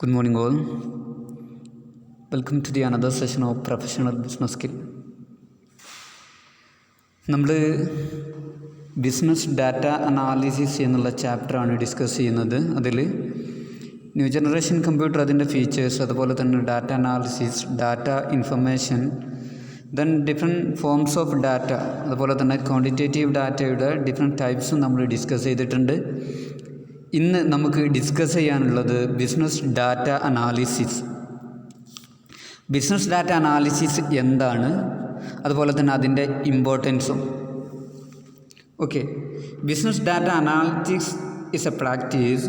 Good morning all. Welcome to the another session of Professional Business Skill. നമ്മൾ business data analysis എന്നുള്ള ചാപ്റ്ററാണ് discuss ചെയ്യുന്നത്. അതിൽ new generation computer, അതിൻ്റെ features, അതുപോലെ തന്നെ data analysis, data information, then different forms of data, അതുപോലെ തന്നെ ക്വാണ്ടിറ്റേറ്റീവ് ഡാറ്റയുടെ ഡിഫറെൻറ്റ് ടൈപ്സും നമ്മൾ ഡിസ്കസ് ചെയ്തിട്ടുണ്ട്. ഇന്ന് നമുക്ക് ഡിസ്കസ് ചെയ്യാനുള്ളത് business data analysis. Business data analysis എന്താണ്, അതുപോലെ തന്നെ അതിൻ്റെ ഇമ്പോർട്ടൻസും. Okay, business data analysis is a practice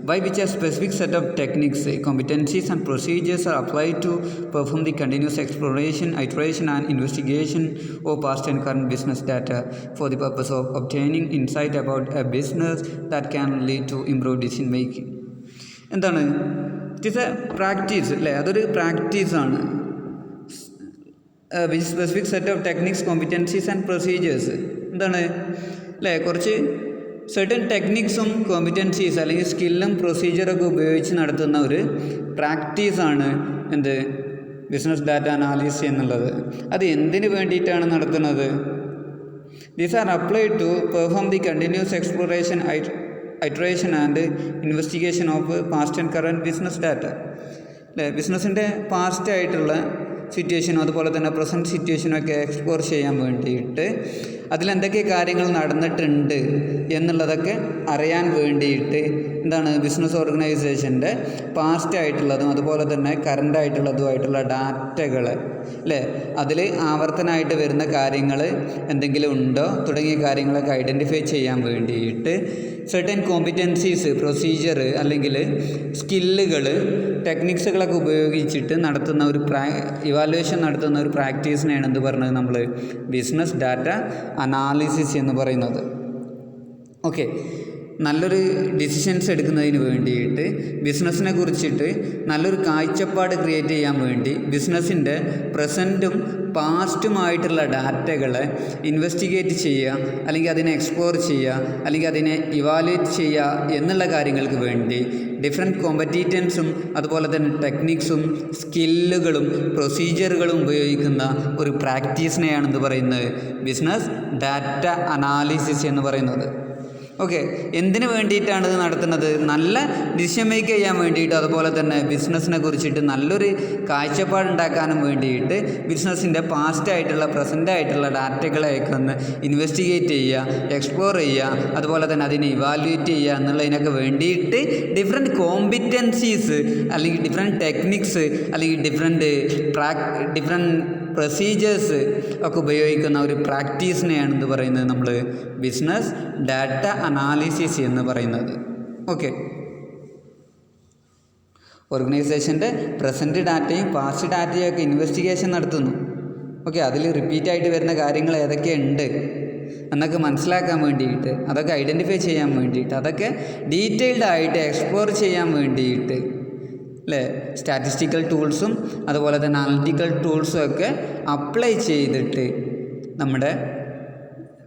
by which a specific set of techniques, competencies and procedures are applied to perform the continuous exploration, iteration and investigation of past and current business data for the purpose of obtaining insight about a business that can lead to improved decision making. എന്താണ് it is a practice അല്ലേ? അതൊരു പ്രാക്ടീസാണ്. Which specific set of techniques, competencies and procedures എന്താണ് അല്ലേ? കുറച്ച് certain ടെക്നിക്സും competencies അല്ലെങ്കിൽ സ്കില്ലും പ്രൊസീജിയറൊക്കെ ഉപയോഗിച്ച് നടത്തുന്ന ഒരു പ്രാക്ടീസാണ് എന്ത് ബിസിനസ് ഡാറ്റ അനാലിസിസ് എന്നുള്ളത്. അത് എന്തിനു വേണ്ടിയിട്ടാണ് നടത്തുന്നത്? These are applied to perform the continuous exploration, iteration and investigation of past and current business data അല്ലേ? ബിസിനസ്സിൻ്റെ പാസ്റ്റ് ആയിട്ടുള്ള സിറ്റുവേഷനും അതുപോലെ തന്നെ പ്രസൻറ്റ് സിറ്റുവേഷനൊക്കെ എക്സ്പ്ലോർ ചെയ്യാൻ വേണ്ടിയിട്ട്, അതിലെന്തൊക്കെ കാര്യങ്ങൾ നടന്നിട്ടുണ്ട് എന്നുള്ളതൊക്കെ അറിയാൻ വേണ്ടിയിട്ട് എന്താണ് ബിസിനസ് ഓർഗനൈസേഷൻ്റെ പാസ്റ്റ് ആയിട്ടുള്ളതും അതുപോലെ തന്നെ കറൻ്റ് ആയിട്ടുള്ളതുമായിട്ടുള്ള ഡാറ്റകൾ അല്ലേ, അതിൽ ആവർത്തനമായിട്ട് വരുന്ന കാര്യങ്ങൾ എന്തെങ്കിലും ഉണ്ടോ തുടങ്ങിയ കാര്യങ്ങളൊക്കെ ഐഡൻറ്റിഫൈ ചെയ്യാൻ വേണ്ടിയിട്ട് സെർട്ടൻ കോമ്പിറ്റൻസീസ്, പ്രൊസീജിയർ അല്ലെങ്കിൽ സ്കില്ലുകൾ, ടെക്നിക്സുകളൊക്കെ ഉപയോഗിച്ചിട്ട് നടത്തുന്ന ഒരു ഇവാലുവേഷൻ നടത്തുന്ന ഒരു പ്രാക്ടീസിനെയാണ് എന്ത് പറയുന്നത് നമ്മൾ ബിസിനസ് ഡാറ്റ അനാലിസിസ് എന്ന് പറയുന്നത്. ഓക്കെ, നല്ലൊരു ഡിസിഷൻസ് എടുക്കുന്നതിന് വേണ്ടിയിട്ട്, ബിസിനസ്സിനെ കുറിച്ചിട്ട് നല്ലൊരു കാഴ്ചപ്പാട് ക്രിയേറ്റ് ചെയ്യാൻ വേണ്ടി ബിസിനസ്സിൻ്റെ പ്രസൻറ്റും പാസ്റ്റുമായിട്ടുള്ള ഡാറ്റകളെ ഇൻവെസ്റ്റിഗേറ്റ് ചെയ്യുക, അല്ലെങ്കിൽ അതിനെ എക്സ്പ്ലോർ ചെയ്യുക, അല്ലെങ്കിൽ അതിനെ ഇവാലുവേറ്റ് ചെയ്യുക എന്നുള്ള കാര്യങ്ങൾക്ക് വേണ്ടി ഡിഫറെൻറ്റ് കോമ്പറ്റീറ്റൻസും അതുപോലെ തന്നെ ടെക്നിക്സും സ്കില്ലുകളും പ്രൊസീജിയറുകളും ഉപയോഗിക്കുന്ന ഒരു പ്രാക്ടീസിനെയാണ് എന്ത് പറയുന്നത് ബിസിനസ് ഡാറ്റ അനാലിസിസ് എന്ന് പറയുന്നത്. ഓക്കെ, എന്തിനു വേണ്ടിയിട്ടാണ് ഇത് നടത്തുന്നത്? നല്ല ഡിസിഷൻ മേക്ക് ചെയ്യാൻ വേണ്ടിയിട്ട്, അതുപോലെ തന്നെ ബിസിനസ്സിനെ കുറിച്ചിട്ട് നല്ലൊരു കാഴ്ചപ്പാടുണ്ടാക്കാനും വേണ്ടിയിട്ട് ബിസിനസ്സിൻ്റെ പാസ്റ്റായിട്ടുള്ള പ്രസൻ്റായിട്ടുള്ള ഡാറ്റകളെയൊക്കെ ഒന്ന് ഇൻവെസ്റ്റിഗേറ്റ് ചെയ്യുക, എക്സ്പ്ലോർ ചെയ്യുക, അതുപോലെ തന്നെ അതിനെ ഇവാലുവേറ്റ് ചെയ്യുക എന്നുള്ളതിനൊക്കെ വേണ്ടിയിട്ട് ഡിഫറെൻറ്റ് കോമ്പിറ്റൻസീസ് അല്ലെങ്കിൽ ഡിഫറെൻറ്റ് ടെക്നിക്സ് അല്ലെങ്കിൽ ഡിഫറെൻറ്റ് പ്രൊസീജിയേഴ്സ് ഒക്കെ ഉപയോഗിക്കുന്ന ഒരു പ്രാക്ടീസിനെയാണ് എന്ത് പറയുന്നത് നമ്മൾ ബിസിനസ് ഡാറ്റ അനാലിസിസ് എന്ന് പറയുന്നത്. ഓക്കെ, ഓർഗനൈസേഷൻ്റെ പ്രസൻറ്റ് ഡാറ്റയും പാസ്റ്റ് ഡാറ്റയും ഒക്കെ ഇൻവെസ്റ്റിഗേഷൻ നടത്തുന്നു. ഓക്കെ, അതിൽ റിപ്പീറ്റായിട്ട് വരുന്ന കാര്യങ്ങൾ ഏതൊക്കെയുണ്ട് എന്നൊക്കെ മനസ്സിലാക്കാൻ വേണ്ടിയിട്ട്, അതൊക്കെ ഐഡൻറ്റിഫൈ ചെയ്യാൻ വേണ്ടിയിട്ട്, അതൊക്കെ ഡീറ്റെയിൽഡ് ആയിട്ട് എക്സ്പ്ലോർ ചെയ്യാൻ വേണ്ടിയിട്ട് അല്ലേ, സ്റ്റാറ്റിസ്റ്റിക്കൽ ടൂൾസും അതുപോലെ തന്നെ അനലിറ്റിക്കൽ ടൂൾസും ഒക്കെ അപ്ലൈ ചെയ്തിട്ട് നമ്മുടെ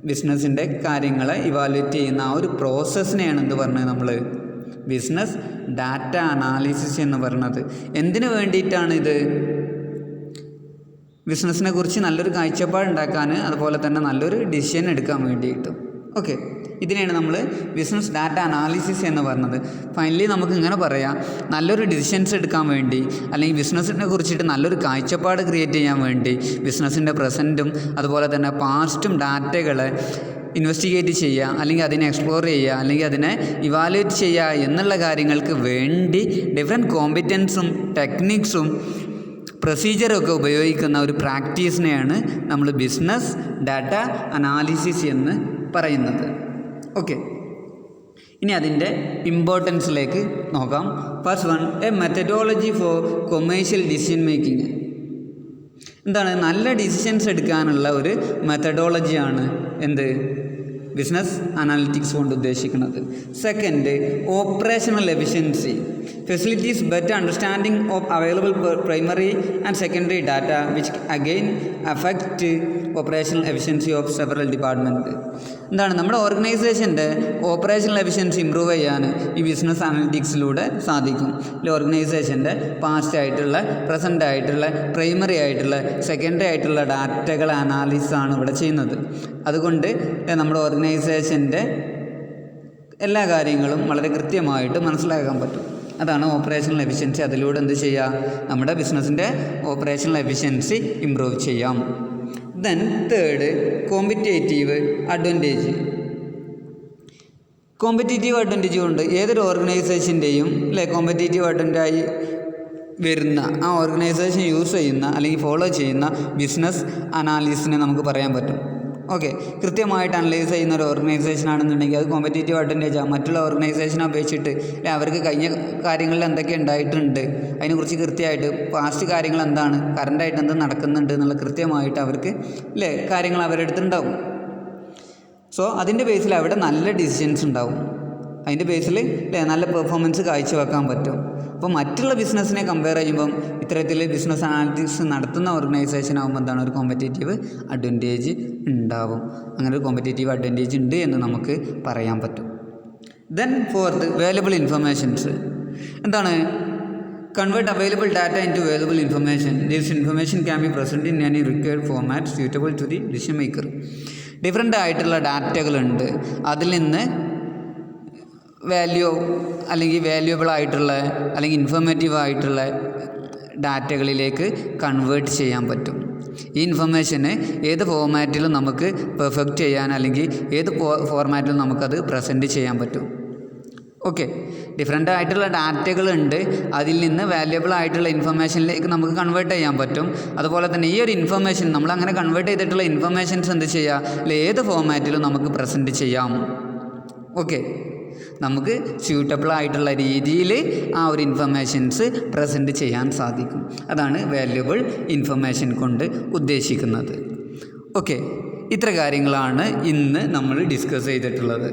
ബിസിനസ്സിൻ്റെ കാര്യങ്ങളെ ഇവാലുവേറ്റ് ചെയ്യുന്ന ആ ഒരു പ്രോസസ്സിനെയാണ് എന്ത് പറഞ്ഞത് നമ്മൾ ബിസിനസ് ഡാറ്റ അനാലിസിസ് എന്ന് പറയുന്നത്. എന്തിനു വേണ്ടിയിട്ടാണ് ഇത്? ബിസിനസ്സിനെ കുറിച്ച് നല്ലൊരു കാഴ്ചപ്പാടുണ്ടാക്കാൻ, അതുപോലെ തന്നെ നല്ലൊരു ഡിസിഷൻ എടുക്കാൻ വേണ്ടിയിട്ടും. ഓക്കെ, ഇതിനെയാണ് നമ്മൾ ബിസിനസ് ഡാറ്റ അനാലിസിസ് എന്ന് പറയുന്നത്. ഫൈനലി നമുക്ക് ഇങ്ങനെ പറയാം, നല്ലൊരു ഡിസിഷൻസ് എടുക്കാൻ വേണ്ടി അല്ലെങ്കിൽ ബിസിനസ്സിനെ കുറിച്ചിട്ട് നല്ലൊരു കാഴ്ചപ്പാട് ക്രിയേറ്റ് ചെയ്യാൻ വേണ്ടി ബിസിനസ്സിൻ്റെ പ്രസൻറ്റും അതുപോലെ തന്നെ പാസ്റ്റും ഡാറ്റകളെ ഇൻവെസ്റ്റിഗേറ്റ് ചെയ്യുക, അല്ലെങ്കിൽ അതിനെ എക്സ്പ്ലോർ ചെയ്യുക, അല്ലെങ്കിൽ അതിനെ ഇവാലുവേറ്റ് ചെയ്യുക എന്നുള്ള കാര്യങ്ങൾക്ക് വേണ്ടി ഡിഫറെൻറ്റ് കോമ്പിറ്റൻസും ടെക്നിക്സും പ്രൊസീജിയറൊക്കെ ഉപയോഗിക്കുന്ന ഒരു പ്രാക്ടീസിനെയാണ് നമ്മൾ ബിസിനസ് ഡാറ്റ അനാലിസിസ് എന്ന് പറയുന്നത്. ഓക്കെ, ഇനി അതിൻ്റെ ഇമ്പോർട്ടൻസിലേക്ക് നോക്കാം. First one, A methodology four commercial decision making. എന്താണ്? നല്ല ഡിസിഷൻസ് എടുക്കാനുള്ള ഒരു മെത്തഡോളജിയാണ് എന്ത് ബിസിനസ് അനാലിറ്റിക്സ് കൊണ്ട് ഉദ്ദേശിക്കുന്നത്. Second, operational efficiency, facilities better understanding of available primary and secondary data which again affect operational efficiency of several department. എന്താണ് നമ്മുടെ ഓർഗനൈസേഷൻ്റെ operational efficiency improve ചെയ്യാൻ ഈ ബിസിനസ് അനലിറ്റിക്സിലൂടെ സാധിക്കും. ഈ ഓർഗനൈസേഷൻ്റെ പാസ്റ്റ് ആയിട്ടുള്ള, പ്രസൻ്റ് ആയിട്ടുള്ള, പ്രൈമറി ആയിട്ടുള്ള, സെക്കൻഡറി ആയിട്ടുള്ള ഡാറ്റകൾ അനാലിസിസാണ് ഇവിടെ ചെയ്യുന്നത്. അതുകൊണ്ട് നമ്മുടെ ഓർഗനൈസേഷൻ്റെ എല്ലാ കാര്യങ്ങളും വളരെ കൃത്യമായിട്ട് മനസ്സിലാക്കാൻ പറ്റും. അതാണ് ഓപ്പറേഷണൽ എഫിഷ്യൻസി. അതിലൂടെ എന്ത് ചെയ്യാം, നമ്മുടെ ബിസിനസ്സിൻ്റെ ഓപ്പറേഷണൽ എഫിഷ്യൻസി ഇമ്പ്രൂവ് ചെയ്യാം. Then third, competitive advantage. Competitive advantage കൊണ്ട് ഏതൊരു ഓർഗനൈസേഷൻ്റെയും കോമ്പറ്റേറ്റീവ് അഡ്വാൻറ്റേജായി വരുന്ന ആ ഓർഗനൈസേഷൻ യൂസ് ചെയ്യുന്ന അല്ലെങ്കിൽ ഫോളോ ചെയ്യുന്ന ബിസിനസ് അനാലിസിനെ നമുക്ക് പറയാൻ പറ്റും. ഓക്കെ, കൃത്യമായിട്ട് അനലൈസ് ചെയ്യുന്ന ഒരു ഓർഗനൈസേഷൻ ആണെന്നുണ്ടെങ്കിൽ അത് കോമ്പറ്റേറ്റീവ് അഡ്വാൻറ്റേജാണ്. മറ്റുള്ള ഓർഗനൈസേഷനെ അപേക്ഷിച്ചിട്ട് അവർക്ക് കഴിഞ്ഞ കാര്യങ്ങളിൽ എന്തൊക്കെ ഉണ്ടായിട്ടുണ്ട്, അതിനെക്കുറിച്ച് കൃത്യമായിട്ട് പാസ്റ്റ് കാര്യങ്ങൾ എന്താണ്, കറണ്ടായിട്ട് എന്ത് നടക്കുന്നുണ്ട് എന്നുള്ള കൃത്യമായിട്ട് അവർക്ക് കാര്യങ്ങൾ അവരുടെ അടുത്തുണ്ടാവും. സോ അതിൻ്റെ ബേസിൽ അവിടെ നല്ല ഡിസിഷൻസ് ഉണ്ടാവും. അതിൻ്റെ ബേസിൽ നല്ല പെർഫോമൻസ് കാഴ്ചവെക്കാൻ പറ്റും. അപ്പോൾ മറ്റുള്ള ബിസിനസ്സിനെ കമ്പയർ ചെയ്യുമ്പം ഇത്തരത്തിൽ ബിസിനസ് അനാലിറ്റിക്സ് നടത്തുന്ന ഓർഗനൈസേഷൻ ആകുമ്പോൾ എന്താണ്, ഒരു കോമ്പറ്റേറ്റീവ് അഡ്വാൻറ്റേജ് ഉണ്ടാവും. അങ്ങനെ ഒരു കോമ്പറ്റേറ്റീവ് അഡ്വാൻറ്റേജ് ഉണ്ട് എന്ന് നമുക്ക് പറയാൻ പറ്റും. Then fourth, valuable informations. എന്താണ്, convert available data into valuable information. This information can be presented in any required format suitable to the decision maker. Different ആയിട്ടുള്ള ഡാറ്റകളുണ്ട്, അതിൽ നിന്ന് വാല്യൂ അല്ലെങ്കിൽ വാല്യുബിൾ ആയിട്ടുള്ള അല്ലെങ്കിൽ ഇൻഫോർമേറ്റീവ് ആയിട്ടുള്ള ഡാറ്റകളിലേക്ക് കൺവേർട്ട് ചെയ്യാൻ പറ്റും. ഈ ഇൻഫർമേഷന് ഏത് ഫോർമാറ്റിലും നമുക്ക് പെർഫെക്റ്റ് ചെയ്യാൻ അല്ലെങ്കിൽ ഏത് ഫോർമാറ്റിലും നമുക്കത് പ്രസൻറ്റ് ചെയ്യാൻ പറ്റും. ഓക്കെ, ഡിഫറെൻ്റ് ആയിട്ടുള്ള ഡാറ്റകളുണ്ട്, അതിൽ നിന്ന് വാല്യുബിൾ ആയിട്ടുള്ള ഇൻഫർമേഷനിലേക്ക് നമുക്ക് കൺവേർട്ട് ചെയ്യാൻ പറ്റും. അതുപോലെ തന്നെ ഈ ഒരു ഇൻഫർമേഷൻ നമ്മളങ്ങനെ കൺവേർട്ട് ചെയ്തിട്ടുള്ള ഇൻഫർമേഷൻസ് എന്ത് ചെയ്യുക, ഏത് ഫോർമാറ്റിലും നമുക്ക് പ്രസൻറ്റ് ചെയ്യാം. ഓക്കെ, നമുക്ക് സ്യൂട്ടബിൾ ആയിട്ടുള്ള രീതിയിൽ ആ ഒരു ഇൻഫർമേഷൻസ് പ്രസൻറ്റ് ചെയ്യാൻ സാധിക്കും. അതാണ് വാല്യുബിൾ ഇൻഫർമേഷൻ കൊണ്ട് ഉദ്ദേശിക്കുന്നത്. ഓക്കെ, ഇത്ര കാര്യങ്ങളാണ് ഇന്ന് നമ്മൾ ഡിസ്കസ് ചെയ്തിട്ടുള്ളത്.